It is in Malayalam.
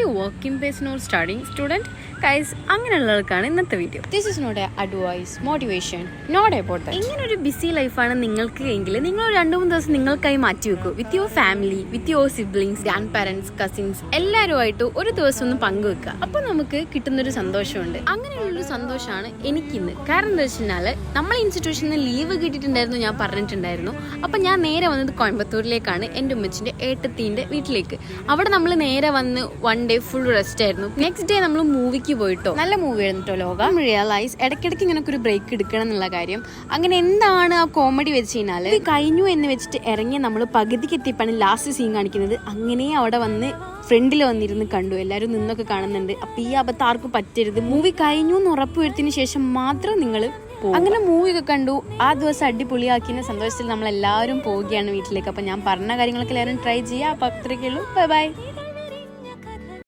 you working person or studying student? Guys, അങ്ങനെയുള്ളവർക്കാണ് ഇന്നത്തെ video. This is not a advice, motivation, not about that. ഇങ്ങനൊരു ബിസി ലൈഫാണ് നിങ്ങൾക്ക് എങ്കിൽ നിങ്ങൾ 2-3 ദിവസം നിങ്ങൾക്കായി മാറ്റി വെക്കൂ. With your family, with your siblings, grand parents, cousins എല്ലാവരുമായിട്ട് ഒരു ദിവസം ഒന്ന് പങ്കുവെക്കുക. അപ്പോൾ നമുക്ക് കിട്ടുന്നൊരു സന്തോഷമുണ്ട്. അങ്ങനെയുള്ളൊരു സന്തോഷമാണ് എനിക്കിന്ന്. കാരണം എന്താ വെച്ചാൽ നമ്മളെ ഇൻസ്റ്റിറ്റ്യൂഷനിൽ നിന്ന് ലീവ് കിട്ടിയിട്ടുണ്ടായിരുന്നു, ഞാൻ പറഞ്ഞിട്ടുണ്ടായിരുന്നു. അപ്പം ഞാൻ നേരെ വന്നത് കോയമ്പത്തൂരിലേക്കാണ്, എൻ്റെ ഉമ്മച്ചിൻ്റെ ഏട്ടത്തീൻ്റെ വീട്ടിലേക്ക്. അവിടെ നമ്മൾ നേരെ വന്ന് 1 day ഫുൾ റെസ്റ്റ് ആയിരുന്നു. നെക്സ്റ്റ് ഡേ നമ്മൾ മൂവിക്ക് പോയിട്ടോ. നല്ല മൂവി ആയിരുന്നു കേട്ടോ ലോകം. റിയലൈസ് ഇടയ്ക്കിടയ്ക്ക് ഇങ്ങനൊക്കെ ഒരു ബ്രേക്ക് എടുക്കണം എന്നുള്ള കാര്യം. അങ്ങനെ എന്താണ് ആ കോമഡി വെച്ച് കഴിഞ്ഞാൽ കഴിഞ്ഞു എന്ന് വെച്ചിട്ട് ഇറങ്ങി നമ്മൾ പകുതിക്ക് എത്തിയപ്പോഴാണ് ലാസ്റ്റ് സീൻ കാണിക്കുന്നത്. അങ്ങനെ അവിടെ വന്ന് ഫ്രണ്ടിൽ വന്നിരുന്ന് കണ്ടു, എല്ലാവരും നിന്നൊക്കെ കാണുന്നുണ്ട്. അപ്പം ഈ അബദ്ധം ആർക്കും പറ്റരുത്. മൂവി കഴിഞ്ഞു എന്ന് ഉറപ്പ് വരുത്തിയതിന് ശേഷം മാത്രം നിങ്ങൾ അങ്ങനെ മൂവിയൊക്കെ കണ്ടു. ആ ദിവസം അടിപൊളിയാക്കിയ സന്തോഷത്തിൽ നമ്മളെല്ലാവരും പോവുകയാണ് വീട്ടിലേക്ക്. അപ്പം ഞാൻ പറഞ്ഞ കാര്യങ്ങളൊക്കെ എല്ലാവരും ട്രൈ ചെയ്യുക. അപ്പം അത്രയ്ക്കുള്ളൂ. Bye bye.